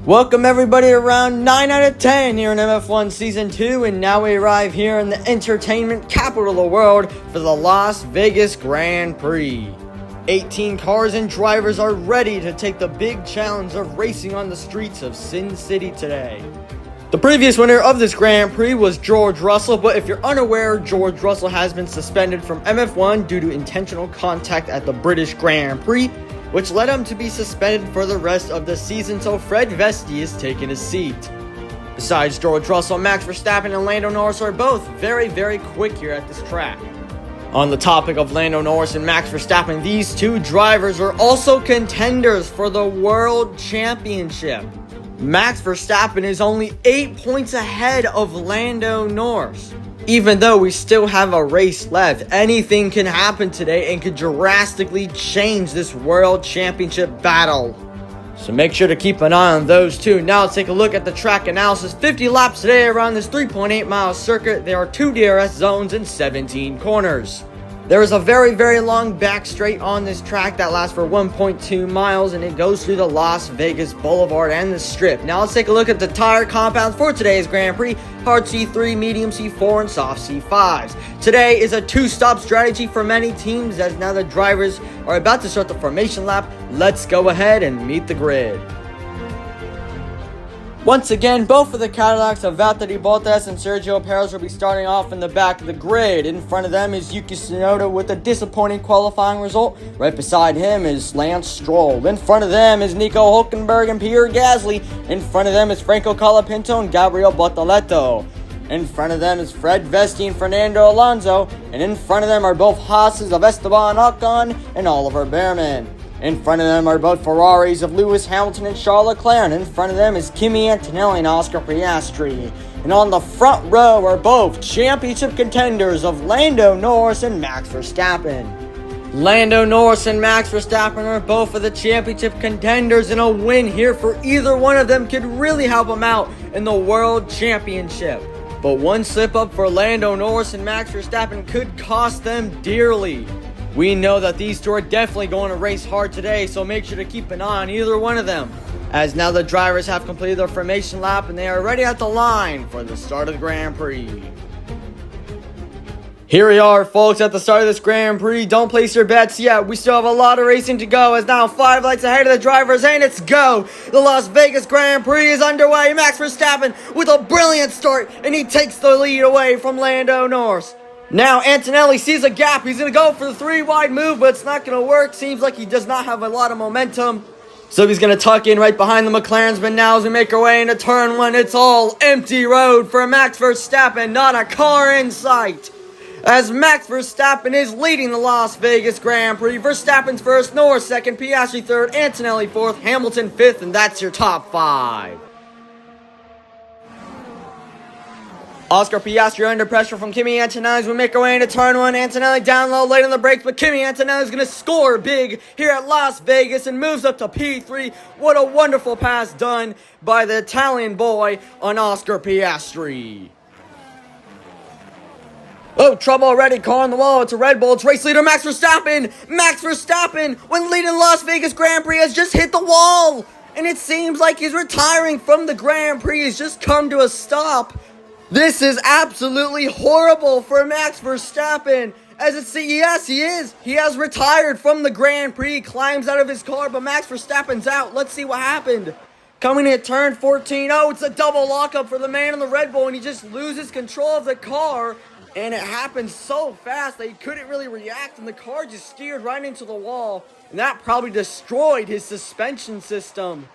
Welcome everybody around 9 out of 10 here in MF1 Season 2, and now we arrive here in the entertainment capital of the world for the Las Vegas Grand Prix. 18 cars and drivers are ready to take the big challenge of racing on the streets of Sin City today. The previous winner of this Grand Prix was George Russell, but if you're unaware, George Russell has been suspended from MF1 due to intentional contact at the British Grand Prix, which led him to be suspended for the rest of the season, so Fred Vesti is taking his seat. Besides George Russell, Max Verstappen and Lando Norris are both very quick here at this track. On the topic of Lando Norris and Max Verstappen, these two drivers are also contenders for the World Championship. Max Verstappen is only 8 points ahead of Lando Norris. Even though we still have a race left, anything can happen today and could drastically change this World Championship battle. So make sure to keep an eye on those two. Now let's take a look at the track analysis. 50 laps today around this 3.8 mile circuit. There are 2 DRS zones and 17 corners. There is a very long back straight on this track that lasts for 1.2 miles, and it goes through the Las Vegas Boulevard and the Strip. Now let's take a look at the tire compounds for today's Grand Prix. Hard C3, medium C4, and soft C5s. Today is a 2-stop strategy for many teams, as now the drivers are about to start the formation lap. Let's go ahead and meet the grid. Once again, both of the Cadillacs of Valtteri Bottas and Sergio Perez will be starting off in the back of the grid. In front of them is Yuki Tsunoda with a disappointing qualifying result. Right beside him is Lance Stroll. In front of them is Nico Hülkenberg and Pierre Gasly. In front of them is Franco Colapinto and Gabriel Bortoleto. In front of them is Fred Vesti and Fernando Alonso. And in front of them are both Haas's of Esteban Ocon and Oliver Behrman. In front of them are both Ferraris of Lewis Hamilton and Charles Leclerc. And in front of them is Kimi Antonelli and Oscar Piastri. And on the front row are both championship contenders of Lando Norris and Max Verstappen. Lando Norris and Max Verstappen are both of the championship contenders, and a win here for either one of them could really help them out in the World Championship. But one slip up for Lando Norris and Max Verstappen could cost them dearly. We know that these two are definitely going to race hard today, so make sure to keep an eye on either one of them, as now the drivers have completed their formation lap and they are ready at the line for the start of the Grand Prix. Here we are, folks, at the start of this Grand Prix. Don't place your bets yet. We still have a lot of racing to go, as now 5 lights ahead of the drivers, and it's go! The Las Vegas Grand Prix is underway. Max Verstappen with a brilliant start, and he takes the lead away from Lando Norris. Now Antonelli sees a gap. He's going to go for the 3-wide move, but it's not going to work. Seems like he does not have a lot of momentum. So he's going to tuck in right behind the McLarens, but now as we make our way into turn 1, it's all empty road for Max Verstappen. Not a car in sight, as Max Verstappen is leading the Las Vegas Grand Prix. Verstappen's first, Norris second, Piastri third, Antonelli fourth, Hamilton fifth, and that's your top 5. Oscar Piastri under pressure from Kimi Antonelli as we make our way into turn 1. Antonelli down low, late on the brakes, but Kimi Antonelli is going to score big here at Las Vegas and moves up to P3. What a wonderful pass done by the Italian boy on Oscar Piastri. Oh, trouble already, car on the wall. It's a Red Bull. It's race leader Max Verstappen. Max Verstappen, when leading Las Vegas Grand Prix, has just hit the wall. And it seems like he's retiring from the Grand Prix. He's just come to a stop. This is absolutely horrible for Max Verstappen, as yes, he is. He has retired from the Grand Prix, climbs out of his car, but Max Verstappen's out. Let's see what happened. Coming in at turn 14, oh, it's a double lockup for the man in the Red Bull, and he just loses control of the car, and it happened so fast that he couldn't really react, and the car just steered right into the wall, and that probably destroyed his suspension system,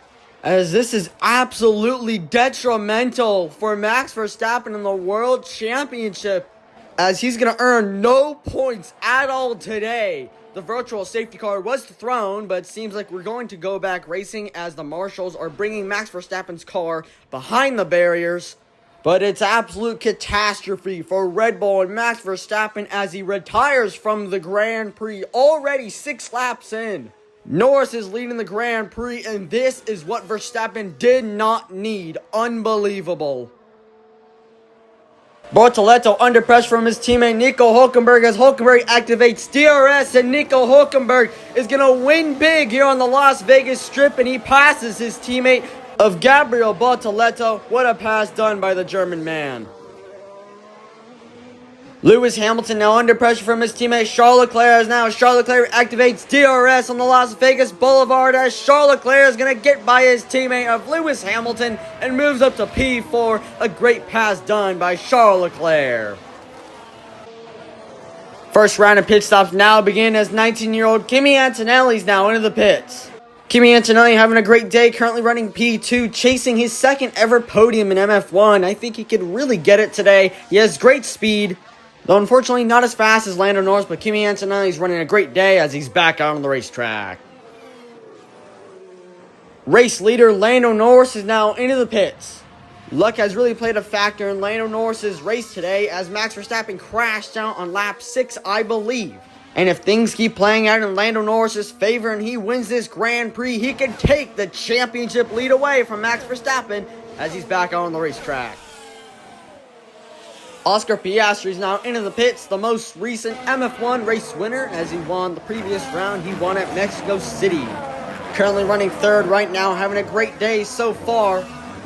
as this is absolutely detrimental for Max Verstappen in the World Championship, as he's going to earn no points at all today. The virtual safety car was thrown, but it seems like we're going to go back racing, as the marshals are bringing Max Verstappen's car behind the barriers. But it's absolute catastrophe for Red Bull and Max Verstappen as he retires from the Grand Prix already 6 laps in. Norris is leading the Grand Prix, and this is what Verstappen did not need. Unbelievable. Bortoleto under pressure from his teammate Nico Hülkenberg as Hülkenberg activates DRS, and Nico Hülkenberg is going to win big here on the Las Vegas Strip, and he passes his teammate of Gabriel Bortoleto. What a pass done by the German man. Lewis Hamilton now under pressure from his teammate Charles Leclerc, as now Charles Leclerc activates DRS on the Las Vegas Boulevard, as Charles Leclerc is going to get by his teammate of Lewis Hamilton and moves up to P4. A great pass done by Charles Leclerc. First round of pit stops now begin as 19-year-old Kimi Antonelli is now into the pits. Kimi Antonelli having a great day, currently running P2, chasing his second ever podium in MF1. I think he could really get it today. He has great speed, though unfortunately not as fast as Lando Norris, but Kimi Antonelli is running a great day as he's back out on the racetrack. Race leader Lando Norris is now into the pits. Luck has really played a factor in Lando Norris's race today, as Max Verstappen crashed out on lap 6, I believe. And if things keep playing out in Lando Norris's favor and he wins this Grand Prix, he could take the championship lead away from Max Verstappen as he's back out on the racetrack. Oscar Piastri is now into the pits, the most recent MF1 race winner, as he won the previous round he won at Mexico City. Currently running third right now, having a great day so far,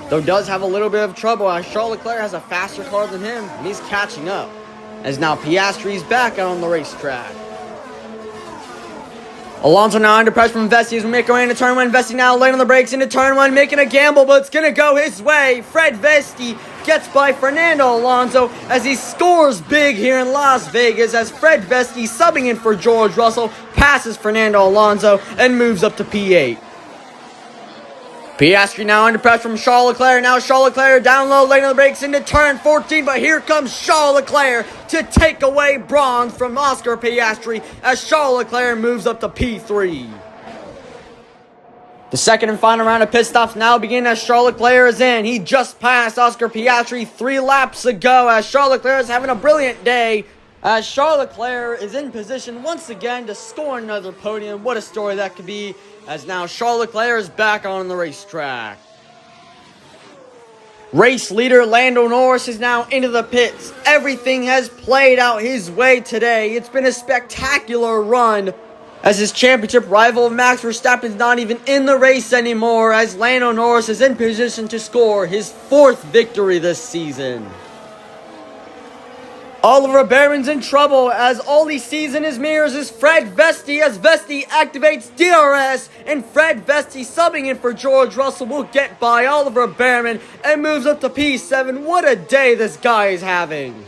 though does have a little bit of trouble as Charles Leclerc has a faster car than him and he's catching up, as now Piastri is back out on the racetrack. Alonso now under pressure from Vesti as we make our way into turn 1. Vesti now late on the brakes into turn 1, making a gamble, but it's going to go his way. Fred Vesti gets by Fernando Alonso as he scores big here in Las Vegas, as Fred Vesti, subbing in for George Russell, passes Fernando Alonso and moves up to P8. Piastri now under pressure from Charles Leclerc. Now Charles Leclerc down low, late on the brakes into turn 14, but here comes Charles Leclerc to take away bronze from Oscar Piastri as Charles Leclerc moves up to P3. The second and final round of pit stops now begin as Charles Leclerc is in. He just passed Oscar Piastri 3 laps ago, as Charles Leclerc is having a brilliant day, as Charles Leclerc is in position once again to score another podium. What a story that could be, as now Charles Leclerc is back on the racetrack. Race leader Lando Norris is now into the pits. Everything has played out his way today. It's been a spectacular run, as his championship rival Max Verstappen is not even in the race anymore, as Lando Norris is in position to score his 4th victory this season. Oliver Behrman's in trouble, as all he sees in his mirrors is Fred Vesti, as Vesti activates DRS, and Fred Vesti, subbing in for George Russell, will get by Oliver Behrman and moves up to P7. What a day this guy is having.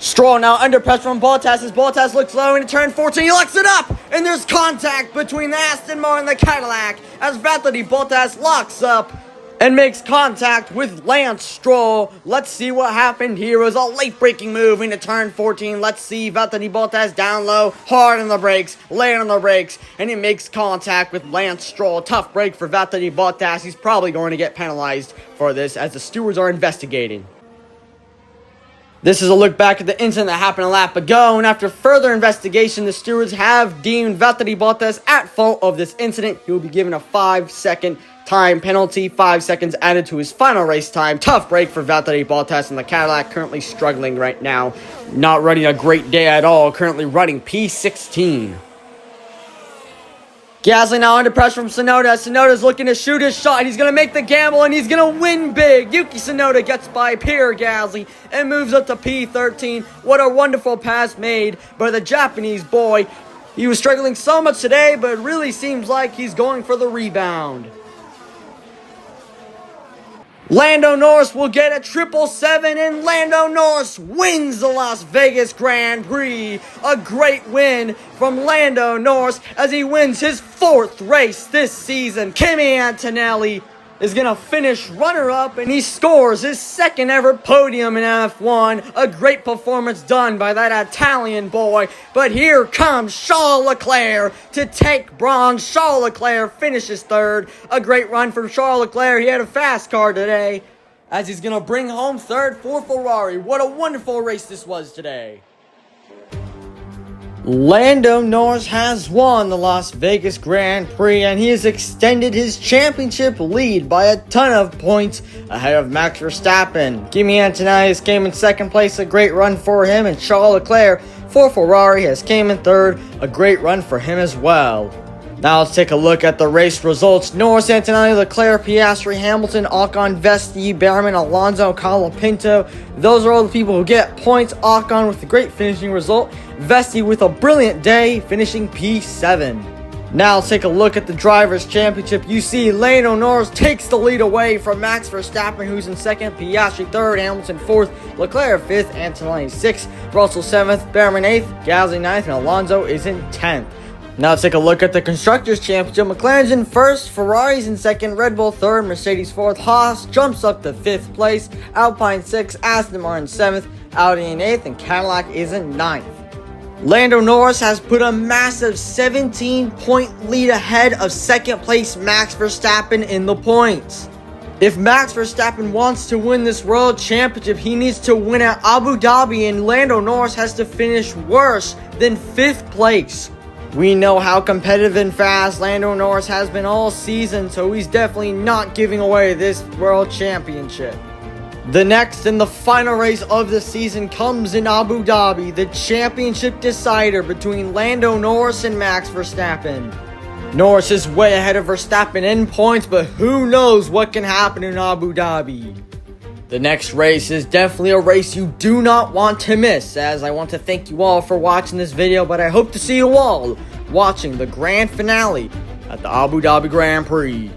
Stroll now under pressure from Bottas as Bottas looks low into turn 14. He locks it up, and there's contact between the Aston Martin and the Cadillac as Valtteri Bottas locks up and makes contact with Lance Stroll. Let's see what happened here. It was a late braking move into turn 14. Let's see Valtteri Bottas down low, hard on the brakes, late on the brakes, and he makes contact with Lance Stroll. Tough break for Valtteri Bottas. He's probably going to get penalized for this as the stewards are investigating. This is a look back at the incident that happened a lap ago, and after further investigation, the stewards have deemed Valtteri Bottas at fault of this incident. He will be given a 5-second time penalty, 5 seconds added to his final race time. Tough break for Valtteri Bottas, and the Cadillac currently struggling right now. Not running a great day at all, currently running P16. Gasly now under pressure from Tsunoda. Tsunoda's looking to shoot his shot. He's going to make the gamble, and he's going to win big. Yuki Tsunoda gets by Pierre Gasly and moves up to P13. What a wonderful pass made by the Japanese boy. He was struggling so much today, but it really seems like he's going for the rebound. Lando Norris will get a 777, and Lando Norris wins the Las Vegas Grand Prix. A great win from Lando Norris as he wins his 4th race this season. Kimi Antonelli is going to finish runner-up, and he scores his 2nd ever podium in MF1. A great performance done by that Italian boy. But here comes Charles Leclerc to take bronze. Charles Leclerc finishes 3rd. A great run from Charles Leclerc. He had a fast car today, as he's going to bring home 3rd for Ferrari. What a wonderful race this was today. Lando Norris has won the Las Vegas Grand Prix, and he has extended his championship lead by a ton of points ahead of Max Verstappen. Kimi Antonelli has came in 2nd place, a great run for him, and Charles Leclerc for Ferrari has came in 3rd, a great run for him as well. Now let's take a look at the race results. Norris, Antonelli, Leclerc, Piastri, Hamilton, Ocon, Vesti, Behrman, Alonso, Colapinto. Those are all the people who get points. Ocon with a great finishing result. Vesti with a brilliant day, finishing P7. Now let's take a look at the Drivers' Championship. You see Lando Norris takes the lead away from Max Verstappen, who's in second, Piastri third, Hamilton fourth, Leclerc fifth, Antonelli sixth, Russell seventh, Behrman eighth, Gasly ninth, and Alonso is in 10th. Now let's take a look at the Constructors' Championship. McLaren's in first, Ferrari's in second, Red Bull third, Mercedes fourth, Haas jumps up to 5th place, Alpine 6th, Aston Martin 7th, Audi in 8th, and Cadillac is in 9th. Lando Norris has put a massive 17-point lead ahead of second place Max Verstappen in the points. If Max Verstappen wants to win this World Championship, he needs to win at Abu Dhabi, and Lando Norris has to finish worse than 5th place. We know how competitive and fast Lando Norris has been all season, so he's definitely not giving away this World Championship. The next and the final race of the season comes in Abu Dhabi, the championship decider between Lando Norris and Max Verstappen. Norris is way ahead of Verstappen in points, but who knows what can happen in Abu Dhabi. The next race is definitely a race you do not want to miss, as I want to thank you all for watching this video, but I hope to see you all watching the grand finale at the Abu Dhabi Grand Prix.